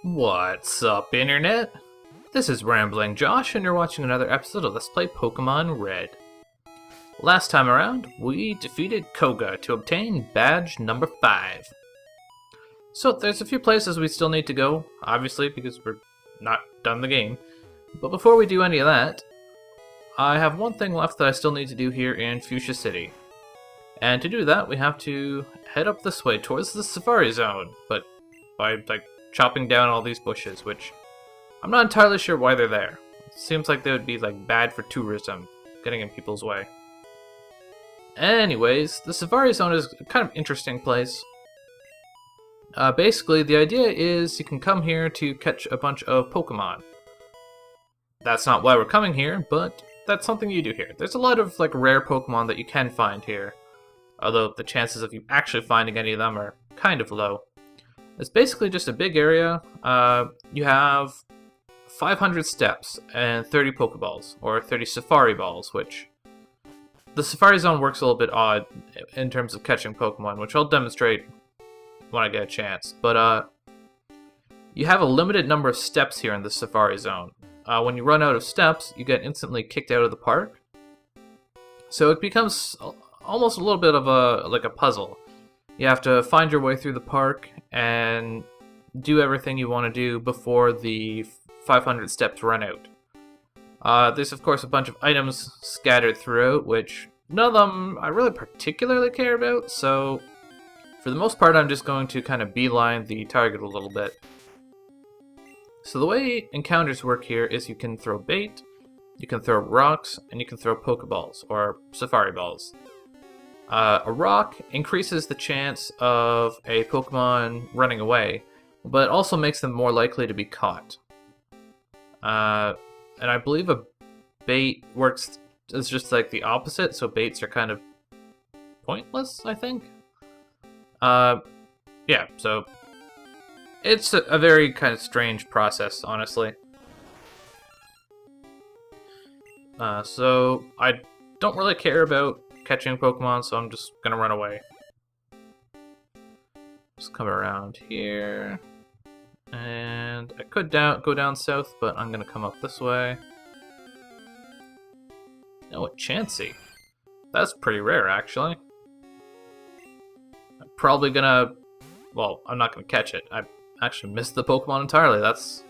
What's up, Internet? This is Rambling Josh, and you're watching another episode of Let's Play Pokemon Red. Last time around, we defeated Koga to obtain badge number 5. So there's a few places we still need to go, obviously, because we're not done the game. But before we do any of that, I have one thing left that I still need to do here in Fuschia City. And to do that, we have to head up this way towards the Safari Zone, but by, chopping down all these bushes, which I'm not entirely sure why they're there. It seems like they would be, bad for tourism, getting in people's way. Anyways, the Safari Zone is a kind of interesting place. Basically, the idea is you can come here to catch a bunch of Pokemon. That's not why we're coming here, but that's something you do here. There's a lot of, rare Pokemon that you can find here, although the chances of you actually finding any of them are kind of low. It's basically just a big area. You have 500 steps and 30 Pokeballs, or 30 Safari Balls, which the Safari Zone works a little bit odd in terms of catching Pokemon, which I'll demonstrate when I get a chance. But you have a limited number of steps here in the Safari Zone. When you run out of steps, you get instantly kicked out of the park. So it becomes almost a little bit of a puzzle. You have to find your way through the park and do everything you want to do before the 500 steps run out. There's of course a bunch of items scattered throughout, which none of them I really particularly care about, so for the most part I'm just going to kind of beeline the target a little bit. So the way encounters work here is you can throw bait, you can throw rocks, and you can throw Pokeballs, or Safari Balls. A rock increases the chance of a Pokemon running away, but also makes them more likely to be caught. And I believe a bait works as just the opposite, so baits are kind of pointless, I think? Yeah, so it's a very kind of strange process, honestly. So I don't really care about catching Pokemon, so I'm just gonna run away. Just come around here, and I could go down south, but I'm gonna come up this way. Oh, a Chansey. That's pretty rare, actually. I'm probably gonna... Well, I'm not gonna catch it. I actually missed the Pokemon entirely. That's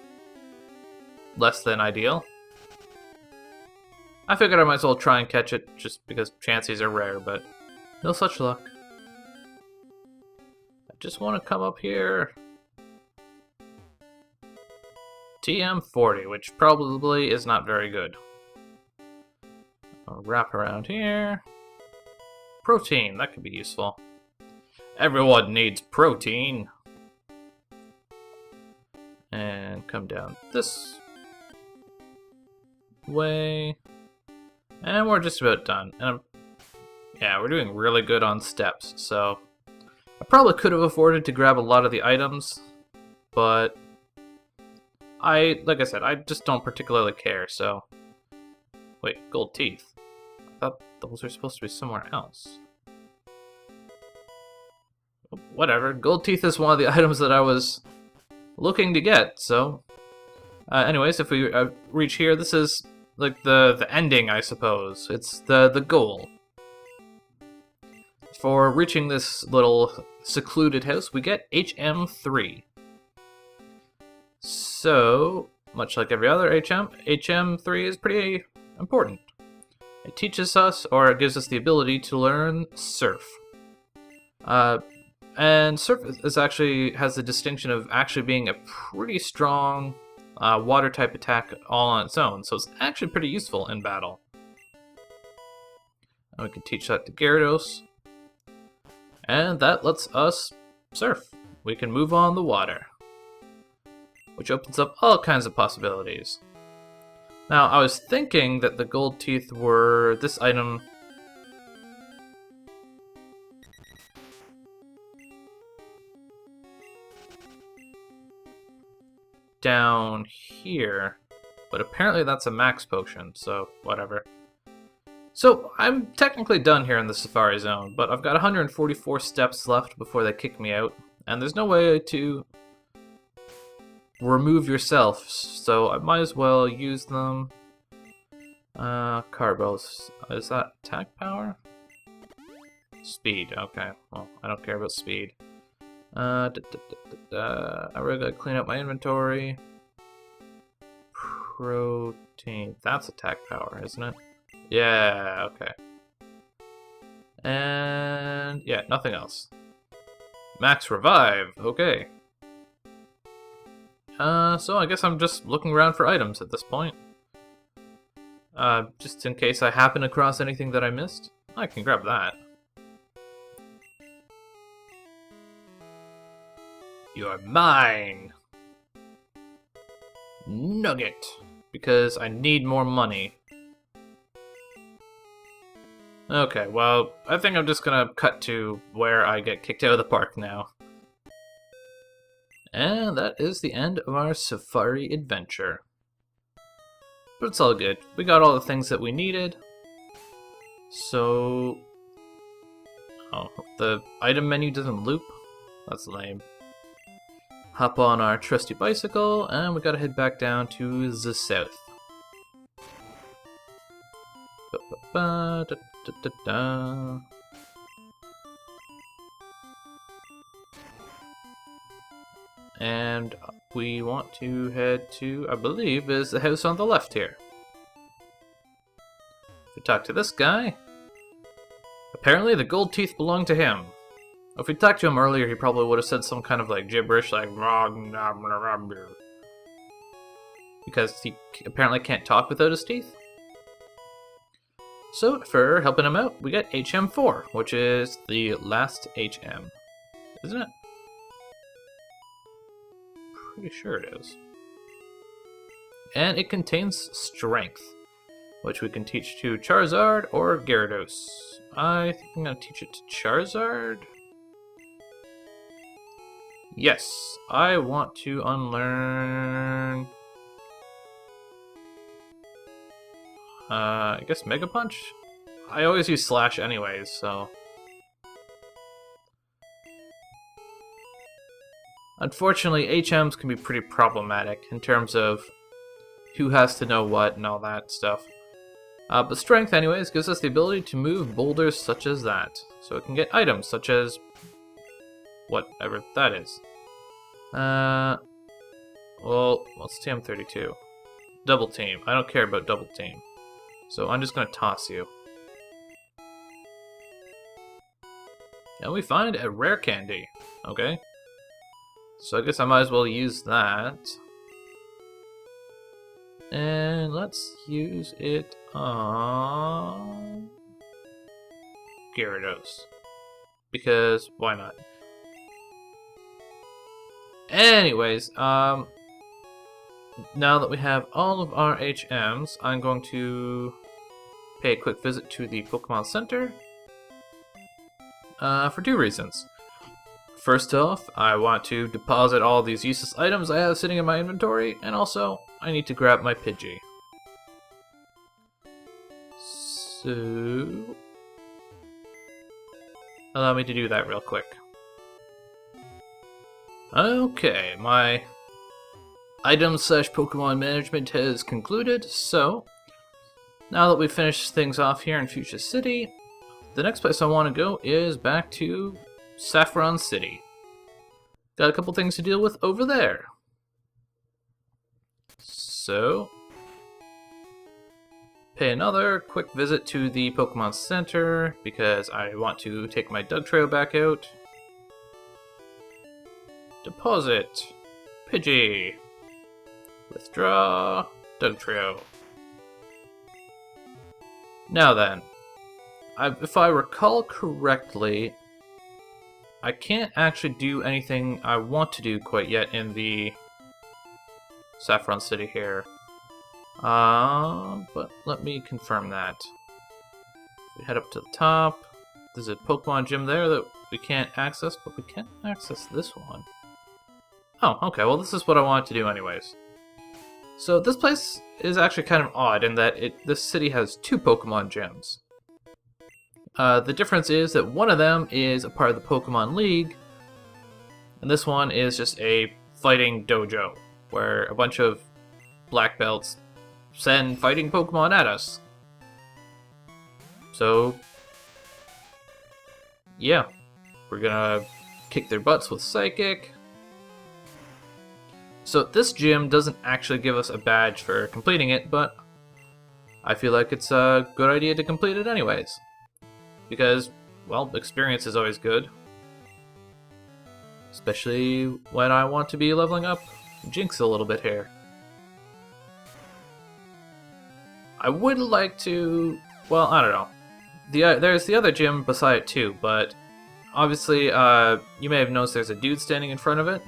less than ideal. I figured I might as well try and catch it, just because Chanseys are rare, but no such luck. I just want to come up here. TM40, which probably is not very good. I'll wrap around here. Protein, that could be useful. Everyone needs protein. And come down this way. And we're just about done. And yeah, we're doing really good on steps, so I probably could have afforded to grab a lot of the items, but like I said, I just don't particularly care, so... Wait, gold teeth. I thought those were supposed to be somewhere else. Whatever, gold teeth is one of the items that I was looking to get, so... anyways, if we reach here, this is the ending, I suppose. It's the goal. For reaching this little secluded house, we get HM3. So, much like every other HM3 is pretty important. It teaches us, or it gives us the ability to learn Surf. And Surf has the distinction of actually being a pretty strong water type attack all on its own, so it's actually pretty useful in battle. And we can teach that to Gyarados, and that lets us surf. We can move on the water, which opens up all kinds of possibilities. Now, I was thinking that the gold teeth were this item. Down here, but apparently that's a max potion, so whatever. So I'm technically done here in the Safari Zone, but I've got 144 steps left before they kick me out, and there's no way to remove yourself, so I might as well use them. Carbos. Is that attack power? Speed, okay. Well, I don't care about speed. I really gotta clean up my inventory. Protein. That's attack power, isn't it? Yeah, okay. And yeah, nothing else. Max revive, okay. So I guess I'm just looking around for items at this point. Just in case I happen across anything that I missed. I can grab that. You're mine! Nugget! Because I need more money. Okay, well, I think I'm just gonna cut to where I get kicked out of the park now. And that is the end of our safari adventure. But it's all good. We got all the things that we needed. So... oh, the item menu doesn't loop? That's lame. Hop on our trusty bicycle, and we gotta head back down to the south. And we want to head to, I believe, is the house on the left here. If we talk to this guy, apparently the gold teeth belong to him. If we talked to him earlier, he probably would have said some kind of like gibberish, like because he apparently can't talk without his teeth. So for helping him out, we get HM4, which is the last HM, isn't it? Pretty sure it is. And it contains strength, which we can teach to Charizard or Gyarados. I think I'm gonna teach it to Charizard. Yes, I want to unlearn... I guess Mega Punch? I always use Slash anyways, so... Unfortunately, HMs can be pretty problematic in terms of who has to know what and all that stuff. But Strength anyways gives us the ability to move boulders such as that. So it can get items such as... whatever that is. Well, what's TM32? Double Team. I don't care about Double Team. So I'm just gonna toss you. And we find a rare candy. Okay. So I guess I might as well use that. And let's use it on Gyarados. Because why not? Anyways, now that we have all of our HMs, I'm going to pay a quick visit to the Pokemon Center for two reasons. First off, I want to deposit all these useless items I have sitting in my inventory, and also, I need to grab my Pidgey. So... allow me to do that real quick. Okay, my item/Pokemon management has concluded, so now that we've finished things off here in Fuschia City, the next place I want to go is back to Saffron City. Got a couple things to deal with over there. So, pay another quick visit to the Pokemon Center because I want to take my Dugtrio back out. Deposit. Pidgey. Withdraw. Dugtrio. Now then, if I recall correctly, I can't actually do anything I want to do quite yet in the Saffron City here. But let me confirm that. We head up to the top. There's a Pokemon gym there that we can't access, but we can access this one. Oh, okay, well this is what I wanted to do anyways. So this place is actually kind of odd in that this city has two Pokemon gyms. The difference is that one of them is a part of the Pokemon League, and this one is just a fighting dojo. where a bunch of black belts send fighting Pokemon at us. So, yeah, we're gonna kick their butts with Psychic. So this gym doesn't actually give us a badge for completing it, but I feel like it's a good idea to complete it anyways. Because, well, experience is always good. Especially when I want to be leveling up Jinx a little bit here. I would like to... well, I don't know. There's the other gym beside it too, but obviously you may have noticed there's a dude standing in front of it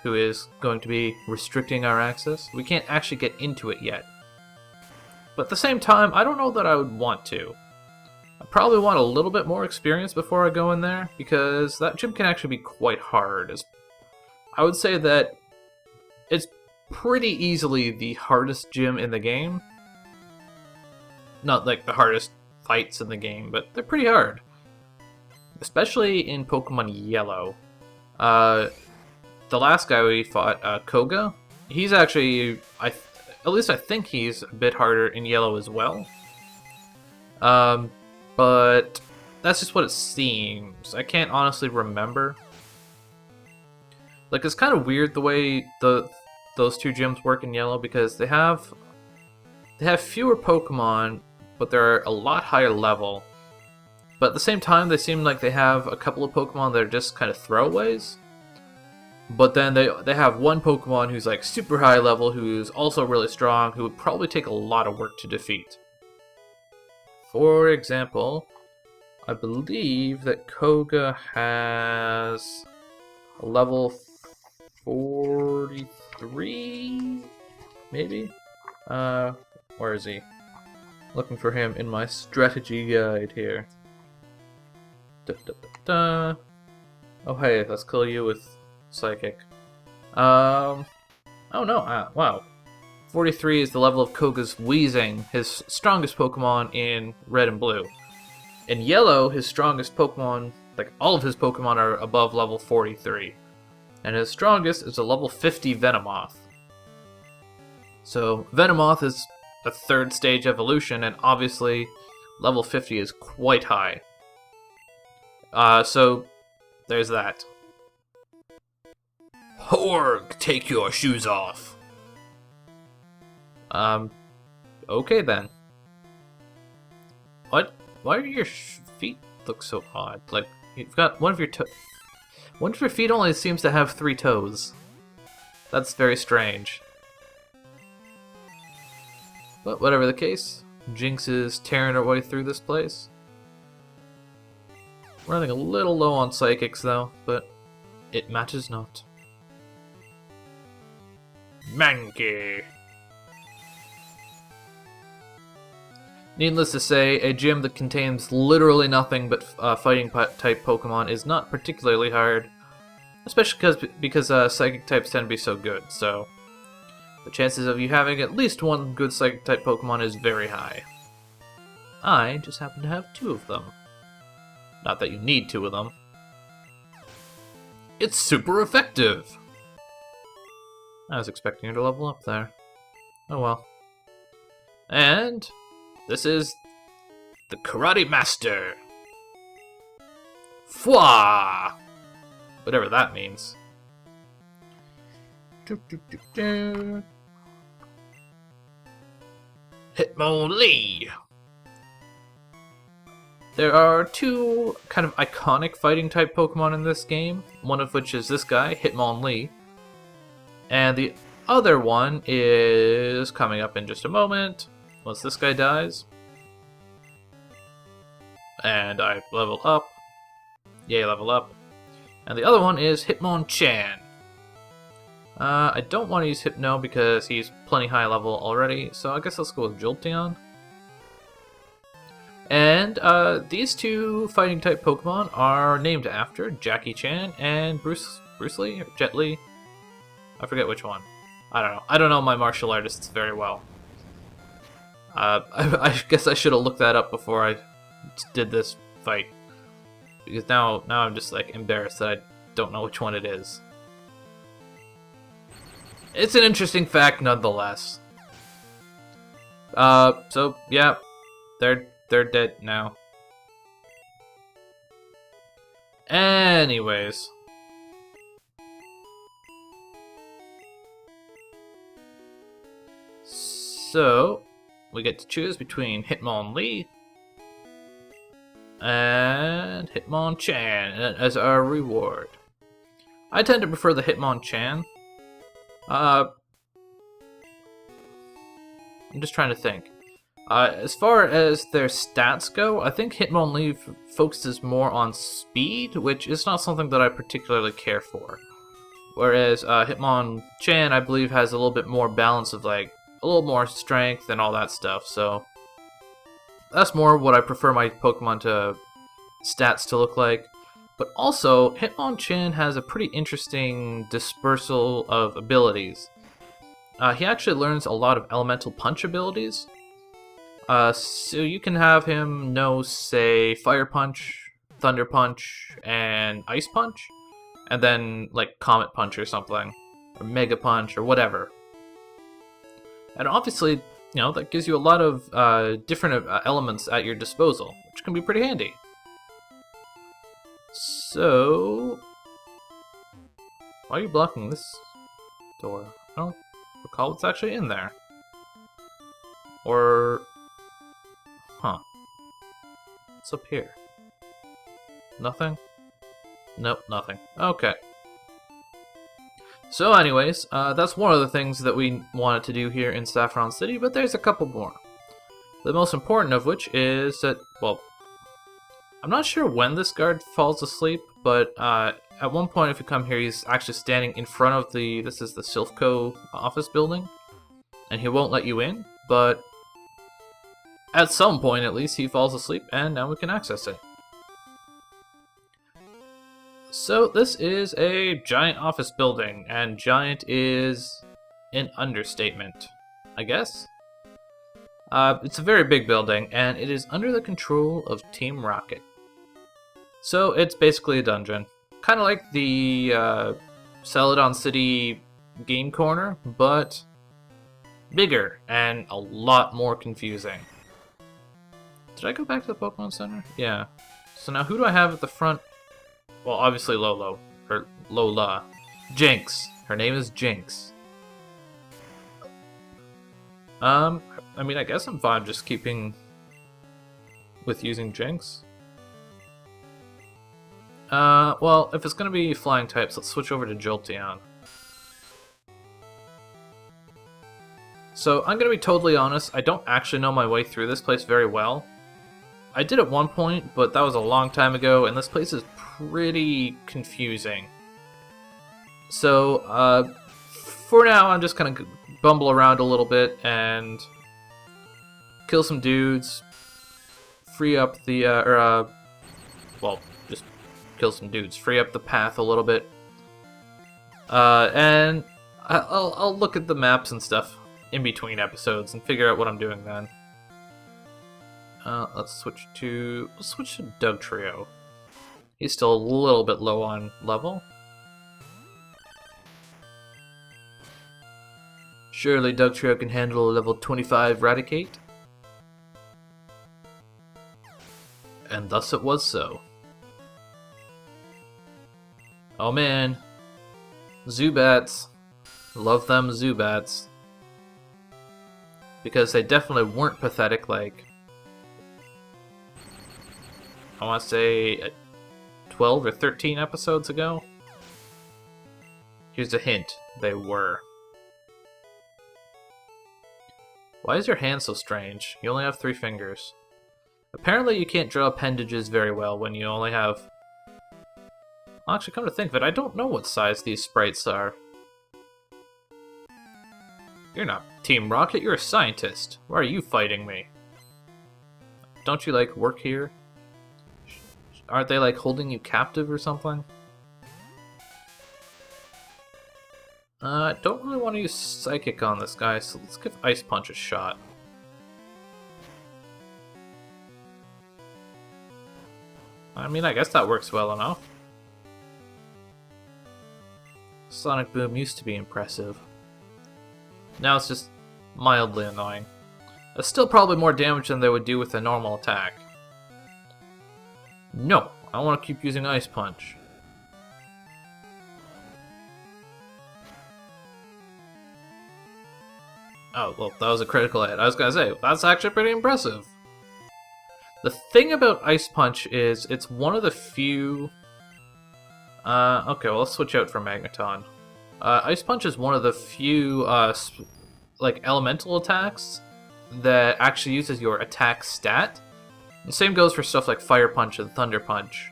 who is going to be restricting our access. We can't actually get into it yet. But at the same time, I don't know that I would want to. I probably want a little bit more experience before I go in there, because that gym can actually be quite hard. I would say that it's pretty easily the hardest gym in the game. Not like the hardest fights in the game, but they're pretty hard. Especially in Pokemon Yellow. The last guy we fought, Koga, he's actually, at least I think he's a bit harder in Yellow as well. But that's just what it seems. I can't honestly remember. Like, it's kind of weird the way those two gyms work in Yellow, because they have fewer Pokemon, but they're a lot higher level. But at the same time, they seem like they have a couple of Pokemon that are just kind of throwaways. But then they have one Pokemon who's like super high level, who's also really strong, who would probably take a lot of work to defeat. For example, I believe that Koga has a level 43, maybe? Where is he? Looking for him in my strategy guide here. Oh hey, let's kill you with Psychic. Oh no, wow. 43 is the level of Koga's Weezing, his strongest Pokemon in Red and Blue. In Yellow, his strongest Pokemon, like all of his Pokemon, are above level 43. And his strongest is a level 50 Venomoth. So, Venomoth is a third stage evolution, and obviously, level 50 is quite high. So, there's that. Horg, take your shoes off. Okay then. What? Why do your feet look so odd? Like, you've got one of your feet only seems to have 3 toes. That's very strange. But whatever the case, Jinx is tearing her way through this place. We're running a little low on Psychics though, but it matters not. Mankey. Needless to say, a gym that contains literally nothing but fighting-type Pokemon is not particularly hard, especially because Psychic types tend to be so good, so the chances of you having at least one good Psychic-type Pokemon is very high. I just happen to have 2 of them. Not that you need 2 of them. It's super effective! I was expecting her to level up there. Oh well. And this is the Karate Master. Fwa! Whatever that means. Hitmonlee! There are 2 kind of iconic fighting type Pokemon in this game, one of which is this guy, Hitmonlee. And the other one is coming up in just a moment, once this guy dies. And I level up. Yay, level up. And the other one is Hitmonchan. I don't want to use Hypno because he's plenty high level already, so I guess let's go with Jolteon. And these 2 fighting type Pokemon are named after Jackie Chan and Bruce Lee, or Jet Li. I forget which one. I don't know. I don't know my martial artists very well. I guess I should have looked that up before I did this fight. Because now I'm just like embarrassed that I don't know which one it is. It's an interesting fact nonetheless. So yeah, they're dead now. Anyways. So, we get to choose between Hitmonchan and Hitmonchan as our reward. I tend to prefer the Hitmonchan. I'm just trying to think. As far as their stats go, I think Hitmonchan focuses more on speed, which is not something that I particularly care for. Whereas Hitmonchan, I believe, has a little bit more balance of like a little more strength and all that stuff. So that's more what I prefer my Pokemon to stats to look like. But also, Hitmonchan has a pretty interesting dispersal of abilities. He actually learns a lot of Elemental Punch abilities. So you can have him know, say, Fire Punch, Thunder Punch, and Ice Punch. And then, like, Comet Punch or something. Or Mega Punch, or whatever. And obviously, you know, that gives you a lot of different elements at your disposal, which can be pretty handy. So, why are you blocking this door? I don't recall what's actually in there. Or, huh? What's up here? Nothing? Nope, nothing. Okay. So anyways, that's one of the things that we wanted to do here in Saffron City, but there's a couple more. The most important of which is that, well, I'm not sure when this guard falls asleep, but at one point if you come here, he's actually standing in front of this is the Silphs office building, and he won't let you in, but at some point at least he falls asleep, and now we can access it. So this is a giant office building, and giant is an understatement, I guess. It's a very big building, and it is under the control of Team Rocket. So it's basically a dungeon. Kind of like the Celadon City game corner, but bigger and a lot more confusing. Did I go back to the Pokemon Center? Yeah. So now who do I have at the front? Well, obviously Lolo. Or Lola. Jinx. Her name is Jinx. I mean, I guess I'm fine just keeping with using Jinx. Well, if it's gonna be flying types, let's switch over to Jolteon. So, I'm gonna be totally honest, I don't actually know my way through this place very well. I did at one point, but that was a long time ago, and this place is pretty confusing. So, for now, I'm just gonna bumble around a little bit and kill some dudes, free up the, well, just kill some dudes, free up the path a little bit, and I'll look at the maps and stuff in between episodes and figure out what I'm doing then. Let's switch to Dugtrio. He's still a little bit low on level. Surely Dugtrio can handle a level 25 Raticate. And thus it was so. Oh man. Zubats. Love them Zubats. Because they definitely weren't pathetic like, I want to say 12 or 13 episodes ago. Here's a hint. They were. Why is your hand so strange? You only have 3 fingers. Apparently you can't draw appendages very well when you only have... Well, actually, come to think of it, I don't know what size these sprites are. You're not Team Rocket, you're a scientist. Why are you fighting me? Don't you, like, work here? Aren't they, like, holding you captive or something? I don't really want to use Psychic on this guy, so let's give Ice Punch a shot. I mean, I guess that works well enough. Sonic Boom used to be impressive. Now it's just mildly annoying. It's still probably more damage than they would do with a normal attack. No, I want to keep using Ice Punch. Oh, well, that was a critical hit. I was gonna say, that's actually pretty impressive. The thing about Ice Punch is it's one of the few... okay, well, let's switch out for Magneton. Ice Punch is one of the few, like, elemental attacks that actually uses your attack stat. The same goes for stuff like Fire Punch and Thunder Punch.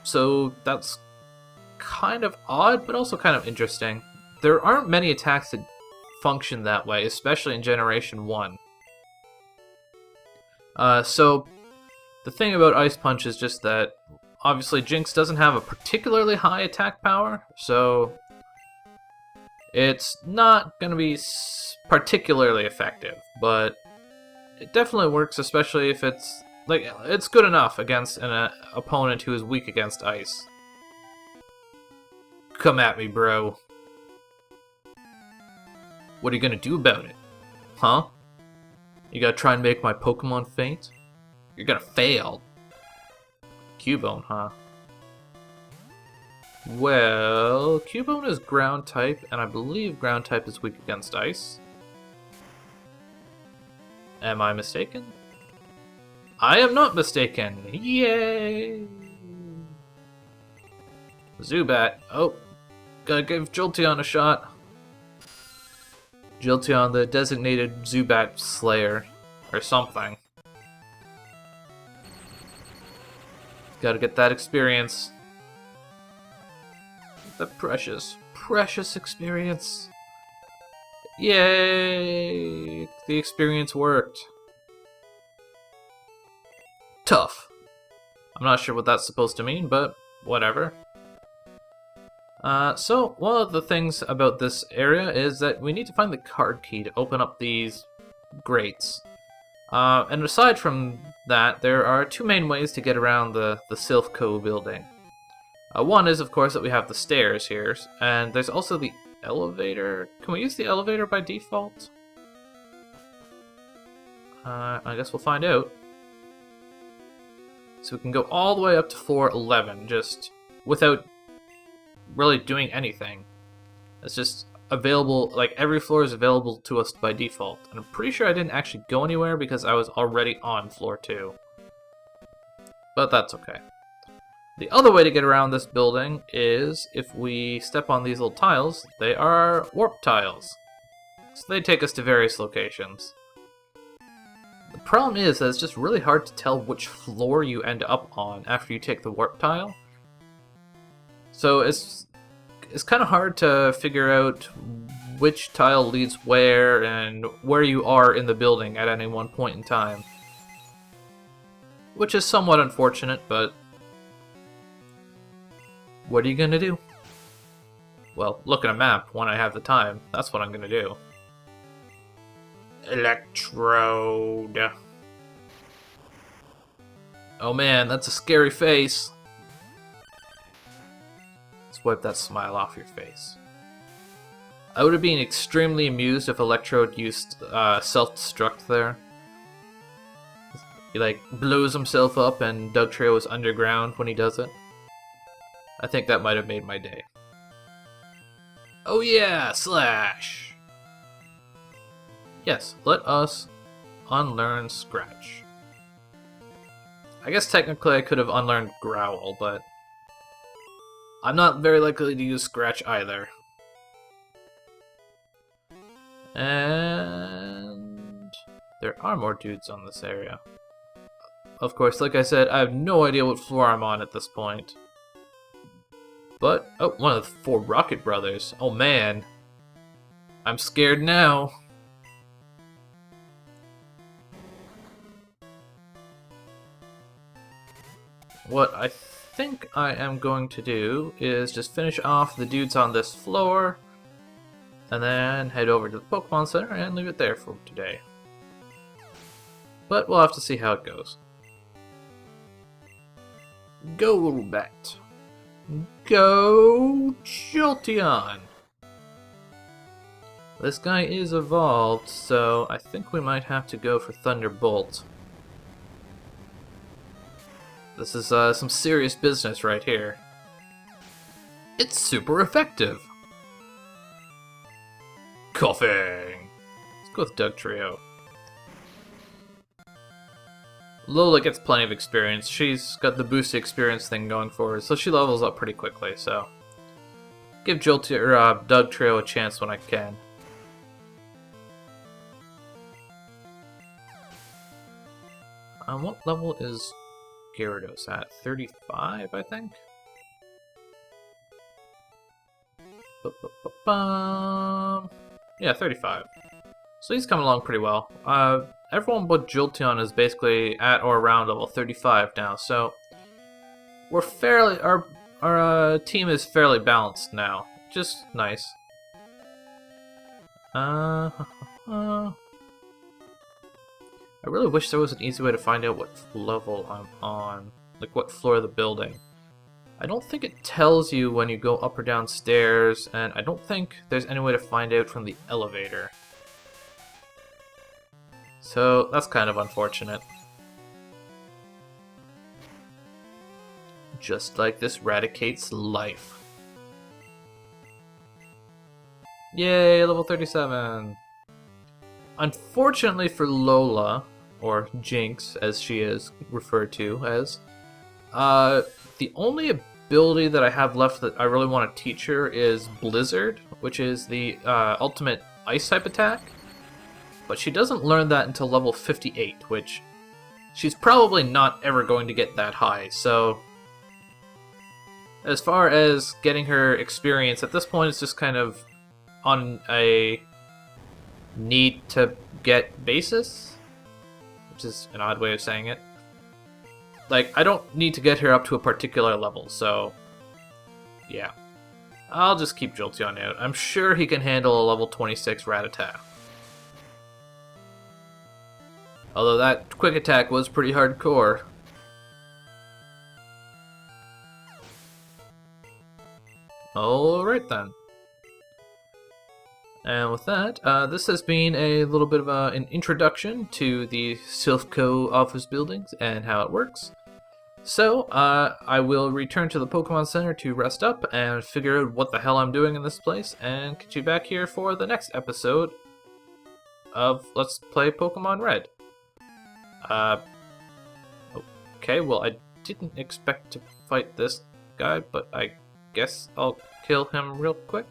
So that's kind of odd, but also kind of interesting. There aren't many attacks that function that way, especially in Generation 1. So the thing about Ice Punch is just that, obviously, Jinx doesn't have a particularly high attack power, so it's not going to be particularly effective, but it definitely works, especially if it's, like, it's good enough against an opponent who is weak against ice. Come at me, bro. What are you gonna do about it? Huh? You gotta try and make my Pokemon faint? You're gonna fail. Cubone, huh? Well, Cubone is ground type, and I believe ground type is weak against ice. Am I mistaken? I am not mistaken! Yay! Zubat. Oh, gotta give Jolteon a shot. Jolteon, the designated Zubat Slayer, or something. Gotta get that experience. The precious, precious experience. Yay! The experience worked. Tough. I'm not sure what that's supposed to mean, but whatever. So, one of the things about this area is that we need to find the card key to open up these grates. And aside from that, there are two main ways to get around the Silph Co. building. One is, of course, that we have the stairs here, and there's also the elevator. Can we use the elevator by default? I guess we'll find out. So we can go all the way up to floor 11, just without really doing anything. It's just available, like every floor is available to us by default. And I'm pretty sure I didn't actually go anywhere because I was already on floor 2. But that's okay. The other way to get around this building is if we step on these little tiles. They are warp tiles. So they take us to various locations. The problem is that it's just really hard to tell which floor you end up on after you take the warp tile. So it's kind of hard to figure out which tile leads where and where you are in the building at any one point in time. Which is somewhat unfortunate, but what are you gonna do? Well, look at a map when I have the time. That's what I'm gonna do. Electrode. Oh man, that's a scary face. Let's wipe that smile off your face. I would have been extremely amused if Electrode used self-destruct there. He like blows himself up and Dugtrio is underground when he does it. I think that might have made my day. Oh yeah, Slash! Yes, let us unlearn Scratch. I guess technically I could have unlearned Growl, but I'm not very likely to use Scratch either. And there are more dudes on this area. Of course, like I said, I have no idea what floor I'm on at this point. But, oh, one of the 4 Rocket Brothers. Oh man. I'm scared now. What I think I am going to do is just finish off the dudes on this floor, and then head over to the Pokemon Center and leave it there for today. But we'll have to see how it goes. Go, Bat. Go, Jolteon. This guy is evolved, so I think we might have to go for Thunderbolt. This is some serious business right here. It's super effective! Coughing! Let's go with Doug Trio. Lola gets plenty of experience. She's got the boosted experience thing going for her, so she levels up pretty quickly, so... Give Doug Trio a chance when I can. What level is Gyarados at? 35, I think? Yeah, 35. So he's coming along pretty well. Everyone but Jolteon is basically at or around level 35 now, so we're fairly our team is fairly balanced now. Just nice. I really wish there was an easy way to find out what level I'm on, like what floor of the building. I don't think it tells you when you go up or down stairs, and I don't think there's any way to find out from the elevator. So that's kind of unfortunate. Just like this Raticate's life. Yay, level 37! Unfortunately for Lola, or Jinx as she is referred to as, the only ability that I have left that I really want to teach her is Blizzard, which is the ultimate ice type attack. But she doesn't learn that until level 58, which she's probably not ever going to get that high, so as far as getting her experience, at this point it's just kind of on a need to get basis, which is an odd way of saying it. Like, I don't need to get her up to a particular level, so yeah. I'll just keep Jolteon out. I'm sure he can handle a level 26 Rattata. Although that quick attack was pretty hardcore. Alright then. And with that, this has been a little bit of an introduction to the Silphs office buildings and how it works. So, I will return to the Pokemon Center to rest up and figure out what the hell I'm doing in this place, and get you back here for the next episode of Let's Play Pokemon Red. Okay, well, I didn't expect to fight this guy, but I guess I'll kill him real quick.